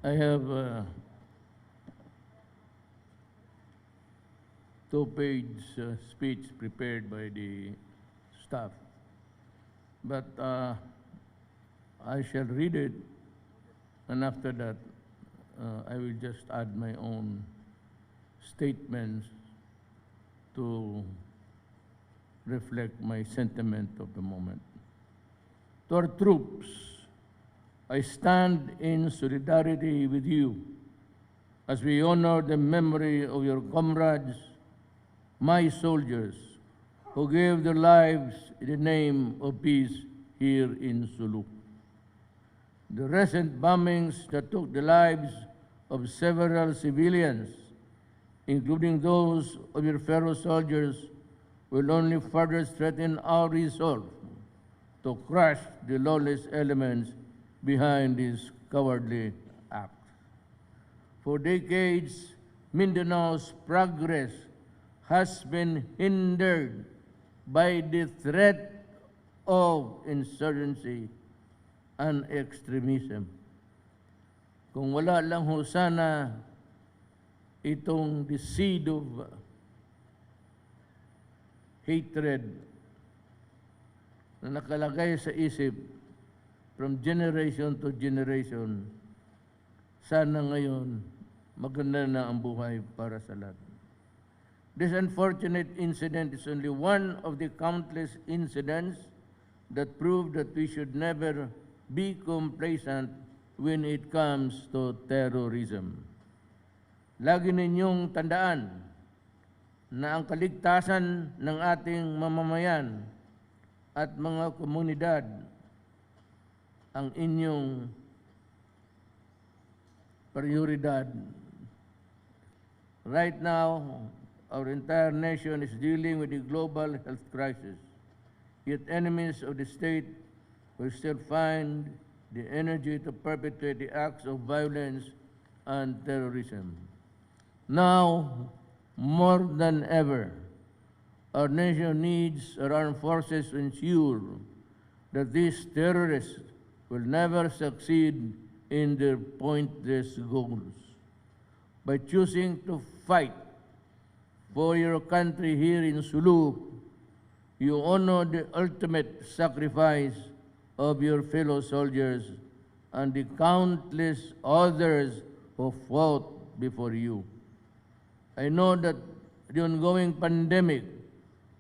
I have a two-page speech prepared by the staff, but I shall read it, and after that, I will just add my own statements to reflect my sentiment of the moment. To our troops, I stand in solidarity with you as we honor the memory of your comrades, my soldiers, who gave their lives in the name of peace here in Sulu. The recent bombings that took the lives of several civilians, including those of your fellow soldiers, will only further strengthen our resolve to crush the lawless elements behind this cowardly act. For decades, Mindanao's progress has been hindered by the threat of insurgency and extremism. Kung wala lang ho sana itong the seed of hatred na nakalagay sa isip from generation to generation, sana ngayon maganda na ang buhay para sa lahat. This unfortunate incident is only one of the countless incidents that prove that we should never be complacent when it comes to terrorism. Lagi ninyong tandaan na ang kaligtasan ng ating mamamayan at mga komunidad ang inyong prioridad. Right now, our entire nation is dealing with a global health crisis, yet enemies of the state will still find the energy to perpetrate the acts of violence and terrorism. Now, more than ever, our nation needs our armed forces to ensure that these terrorists will never succeed in their pointless goals. By choosing to fight for your country here in Sulu, you honor the ultimate sacrifice of your fellow soldiers and the countless others who fought before you. I know that the ongoing pandemic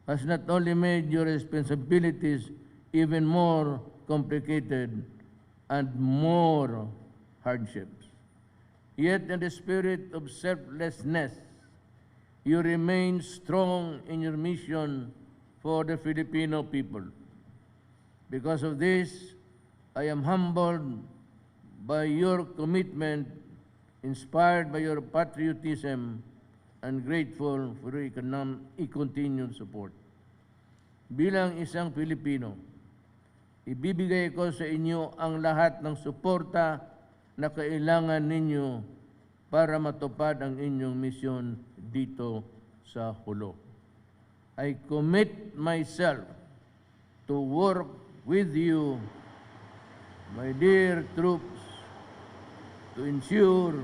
has not only made your responsibilities even more complicated and more hardships. Yet in the spirit of selflessness, you remain strong in your mission for the Filipino people. Because of this, I am humbled by your commitment, inspired by your patriotism, and grateful for your continued support. Bilang isang Pilipino, ibibigay ko sa inyo ang lahat ng suporta na kailangan ninyo para matupad ang inyong misyon dito sa Hulo. I commit myself to work with you, my dear troops, to ensure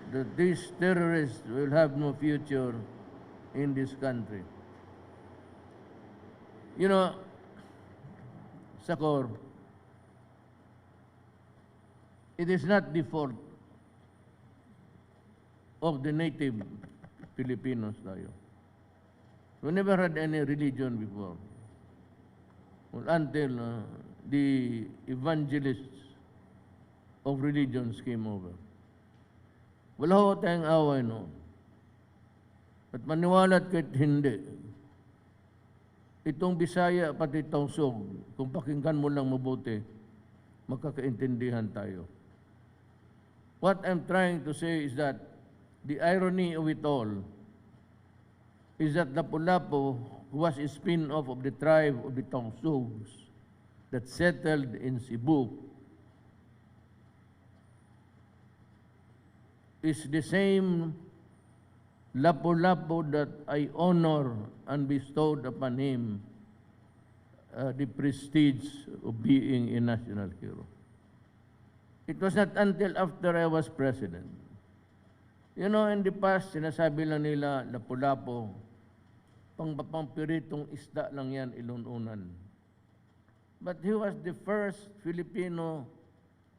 that these terrorists will have no future in this country. You know, Sakor, it is not the fault of the native Filipinos tayo. We never had any religion before. Well, until the evangelists of religions came over. Wala ho tayong away noon. At maniwala't kahit hindi, itong Bisaya pati Tausug, kung pakinggan mo lang mabuti, magkakaintindihan tayo. What I'm trying to say is that the irony of it all is that Lapu-Lapu was a spin-off of the tribe of the Tausugs that settled in Cebu, is the same Lapu-Lapu that I honor and bestowed upon him the prestige of being a national hero. It was not until after I was president. You know, in the past, sinasabi lang nila, Lapu-Lapu, pangpiritong isda lang yan, ilununan. But he was the first Filipino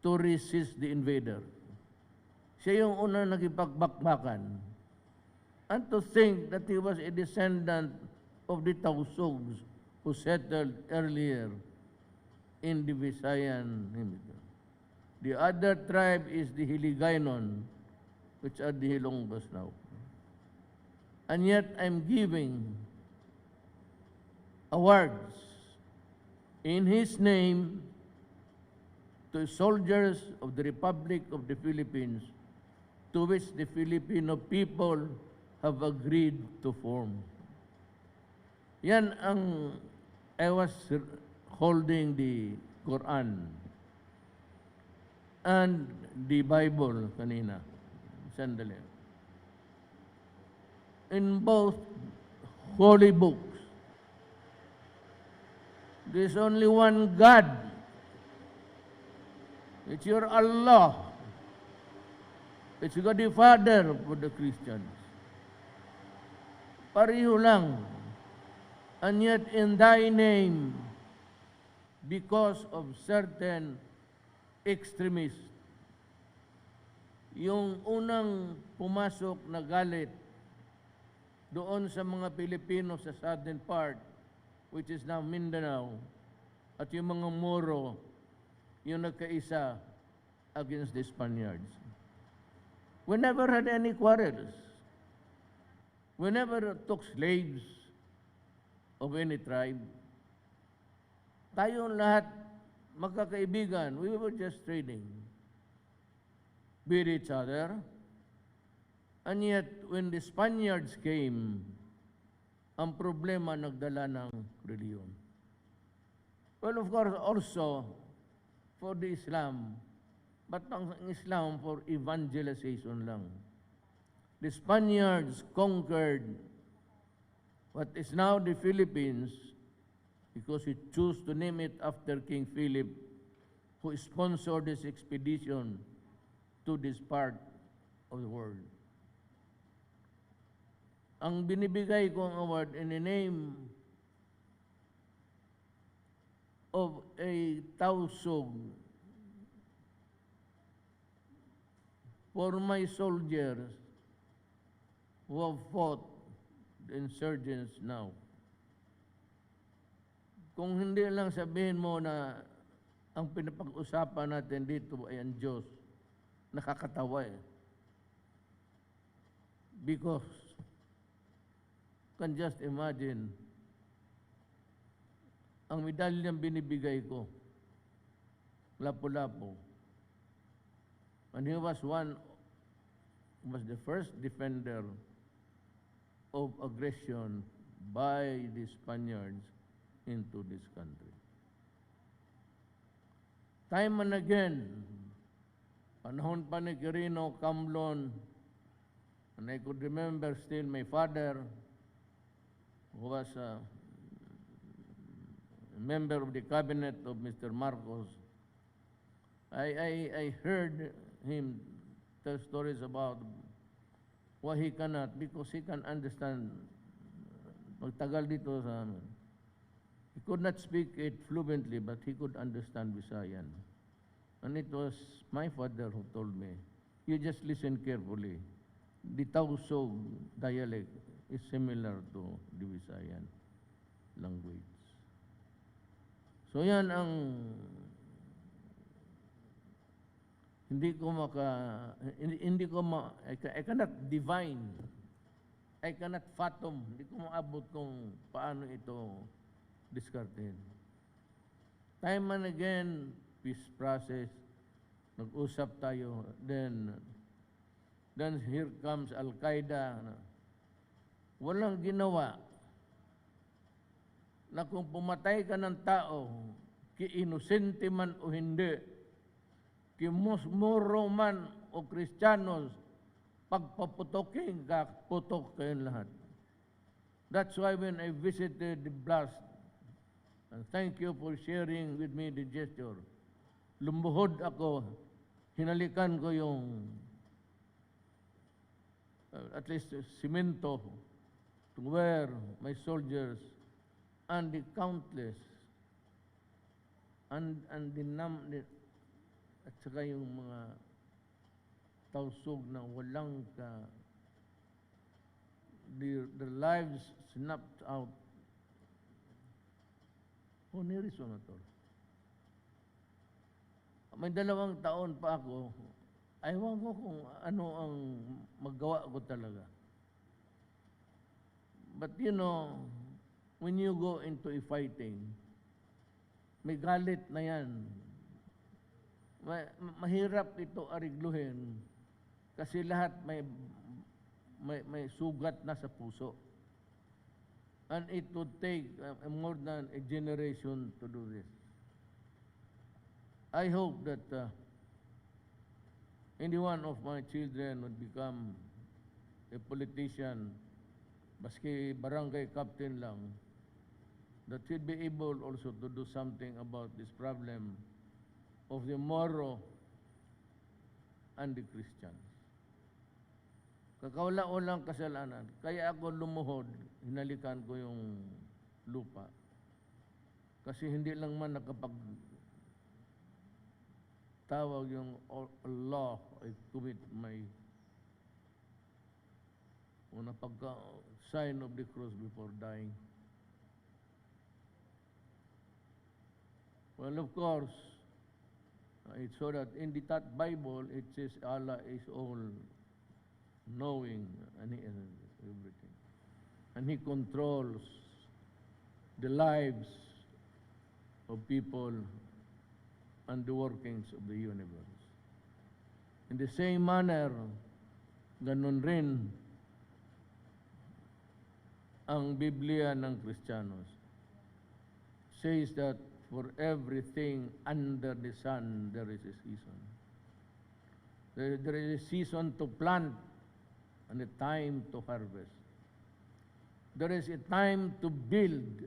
to resist the invader. Siya yung unang nagipagbakbakan. And to think that he was a descendant of the Tausugs who settled earlier in the Visayan. The other tribe is the Hiligaynon, which are the Hilongbos now. And yet I'm giving awards in his name to soldiers of the Republic of the Philippines, to which the Filipino people have agreed to form. Yan ang, I was holding the Quran and the Bible kanina. Sandali. In both holy books, there's only one God. It's your Allah. It's God the Father for the Christians. Pareho lang. And yet in thy name, because of certain extremists, yung unang pumasok na galit doon sa mga Pilipino sa southern part, which is now Mindanao, at yung mga Moro, yung nagkaisa against the Spaniards. We never had any quarrels. We never took slaves of any tribe. Tayong lahat magkakaibigan. We were just trading with each other. And yet, when the Spaniards came, ang problema nagdala ng reliyon. Well, of course, also for the Islam, but ang Islam for evangelization lang. The Spaniards conquered what is now the Philippines because he chose to name it after King Philip, who sponsored this expedition to this part of the world. Ang binibigay kong award in the name of a Tausug for my soldiers who have fought the insurgents now. Kung hindi lang sabihin mo na ang pinapag-usapan natin dito ay ang Diyos, nakakatawa eh. Because, can just imagine, ang medalyang binibigay ko, Lapu-Lapu, and he was the first defender of aggression by the Spaniards into this country. Time and again, panahon pa ni Quirino, Camlon, and I could remember still my father, who was a member of the cabinet of Mr. Marcos. I heard him tell stories about why he cannot, because he can understand, magtagal dito sa amin. He could not speak it fluently, but he could understand Visayan. And it was my father who told me, you just listen carefully. The Tausug dialect is similar to the Visayan language. So yan ang I cannot divine, I cannot fathom, hindi ko maabot kung paano ito diskartehin. Time and again, peace process, nag-usap tayo, then here comes Al-Qaeda, walang ginawa na kung pumatay ka ng tao, ki-inosente man o hindi, Moro man o Kristiyanos, pagpaputokin ka, putok kayong lahat. That's why when I visited the blast, and thank you for sharing with me the gesture, lumuhod ako hinalikan ko yung at least simento to where my soldiers and the countless and at saka yung mga tausog na walang their lives snapped out. Niriso na to. May 2 taon pa ako, ayaw ko kung ano ang magawa ko talaga. But you know, when you go into a fighting, may galit na yan. Mahirap ito arigluhin kasi lahat may sugat na sa puso. And it would take more than a generation to do this. I hope that any one of my children would become a politician, baski barangay captain lang, that will be able also to do something about this problem of the Moro and the Christians. Kakawala-walang kasalanan. Kaya ako lumuhod, hinalikan ko yung lupa. Kasi hindi lang man nakapagtawag yung Allah, I commit my sign of the cross before dying. Well, of course, it's so that in that Bible, it says Allah is all knowing and everything. And He controls the lives of people and the workings of the universe. In the same manner, ganun rin ang Biblia ng Kristiyanos. Says that for everything under the sun, there is a season. There is a season to plant and a time to harvest. There is a time to build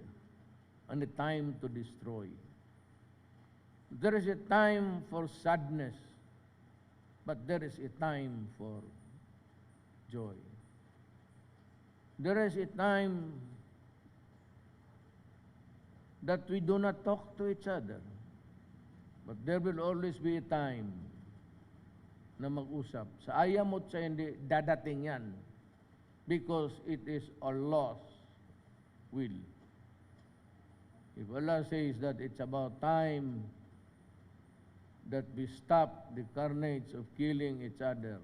and a time to destroy. There is a time for sadness, but there is a time for joy. There is a time that we do not talk to each other, but there will always be a time na mag-usap. Sa ayaw mo't sa hindi, dadating yan. Because it is Allah's will. If Allah says that it's about time that we stop the carnage of killing each other,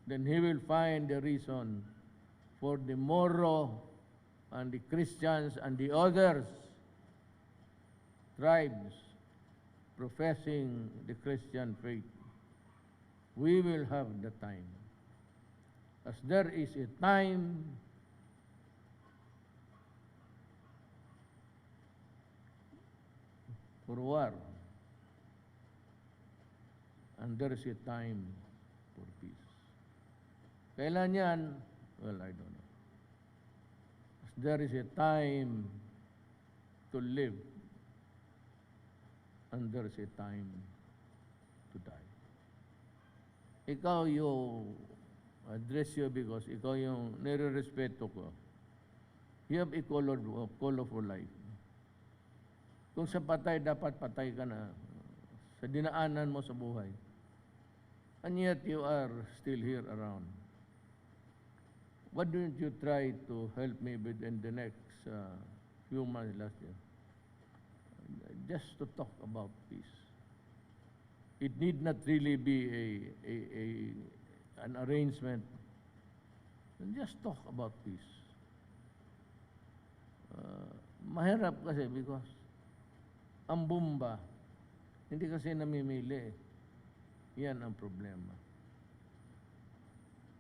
then He will find the reason for the Moro and the Christians and the others tribes professing the Christian faith. We will have the time. As there is a time for war, and there is a time for peace. Kailan yan? Well, I don't know. As there is a time to live, and there is a time to die. Ikaw yung address you because ikaw yung nire-respeto ko. You have a colorful life. Kung sa patay, dapat patay ka na sa dinaanan mo sa buhay. And yet you are still here around. Why don't you try to help me within the next few months last year? Just to talk about peace. It need not really be an arrangement. And just talk about peace. Mahirap kasi because ang bomba, hindi kasi namimili. Yan ang problema.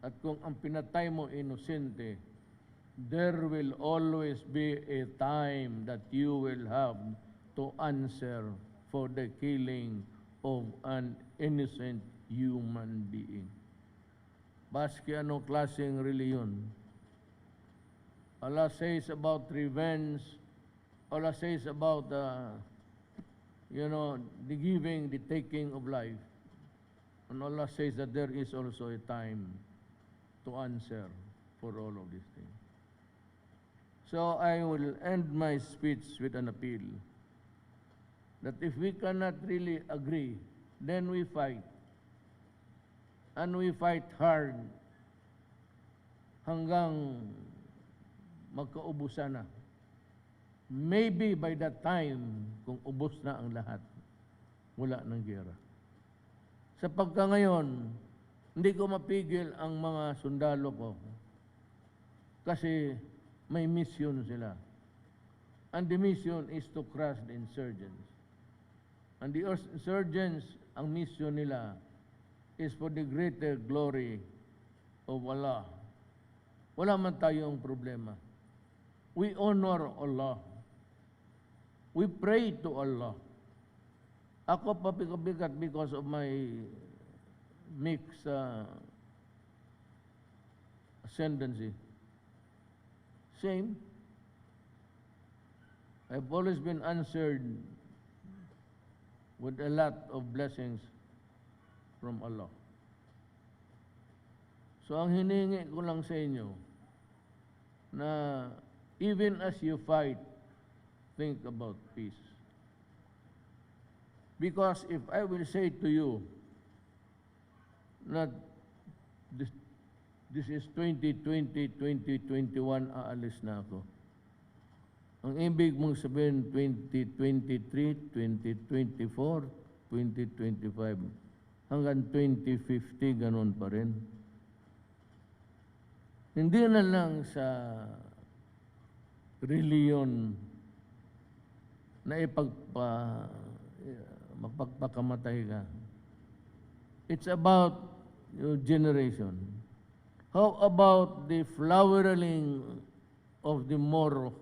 At kung ang pinatay mo inosente, there will always be a time that you will have to answer for the killing of an innocent human being. Baski anong klaseng reliyon. Allah says about revenge. Allah says about the giving, the taking of life. And Allah says that there is also a time to answer for all of these things. So I will end my speech with an appeal that if we cannot really agree, then we fight. And we fight hard hanggang magkaubusan na. Maybe by that time, kung ubos na ang lahat, wala ng giyera. Sa pagka ngayon, hindi ko mapigil ang mga sundalo ko kasi may mission sila. And the mission is to crush the insurgents. And the insurgents, ang mission nila is for the greater glory of Allah. Wala man tayong problema. We honor Allah. We pray to Allah. Ako pabigat because of my mixed ascendancy. Same. I've always been answered with a lot of blessings from Allah. So ang hiningi ko lang sa inyo na even as you fight, think about peace. Because if I will say to you that this is 2020, 2021, aalis na ako. Ang ibig mong sabihin 2023, 2024, 2025, hanggang 2050, ganun pa rin. Hindi na lang sa reliyon na magpagpakamatay ka. It's about your generation. How about the flowering of the Moro?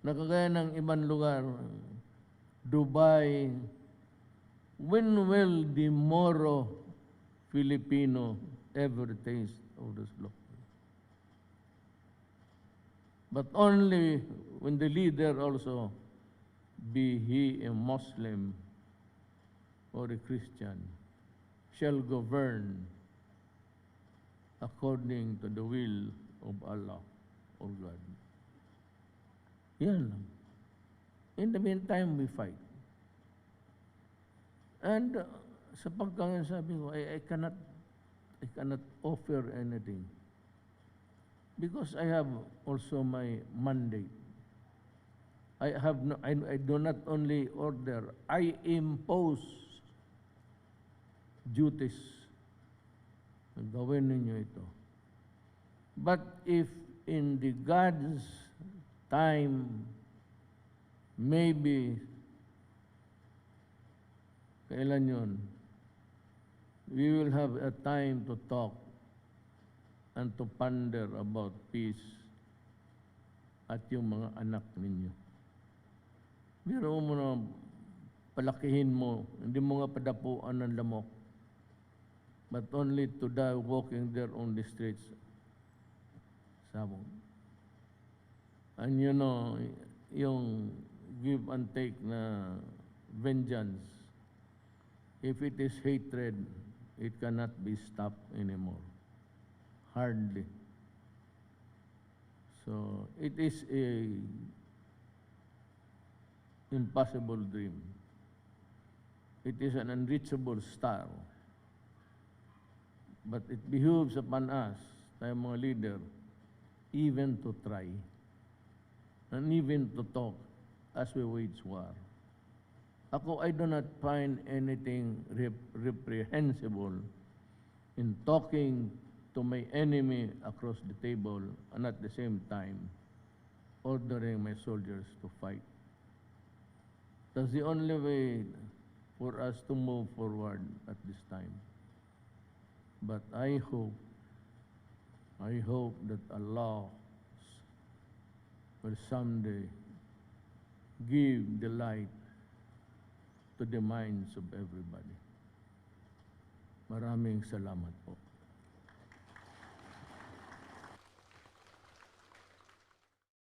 Nakagaya ng ibang lugar, Dubai. When will the Moro Filipino ever taste of this law? But only when the leader also, be he a Muslim or a Christian, shall govern according to the will of Allah or God. Yan lang. In the meantime, we fight. And sa pagkangan sabi ko, I cannot offer anything. Because I have also my mandate. I do not only order, I impose duties. Gawin ninyo ito. But if in the God's time, maybe, kailan yun, we will have a time to talk and to ponder about peace at yung mga anak ninyo. Biro mo na palakihin mo, hindi mo nga padapuan ng lamok, but only to die walking there on the streets. Sabong. And you know, yung give and take na vengeance, if it is hatred, it cannot be stopped anymore. Hardly. So, it is a impossible dream. It is an unreachable star. But it behooves upon us, tayong mga leader, even to try, and even to talk as we wage war. Ako, I do not find anything reprehensible in talking to my enemy across the table and at the same time ordering my soldiers to fight. That's the only way for us to move forward at this time. But I hope that Allah will someday give the light to the minds of everybody. Maraming salamat po.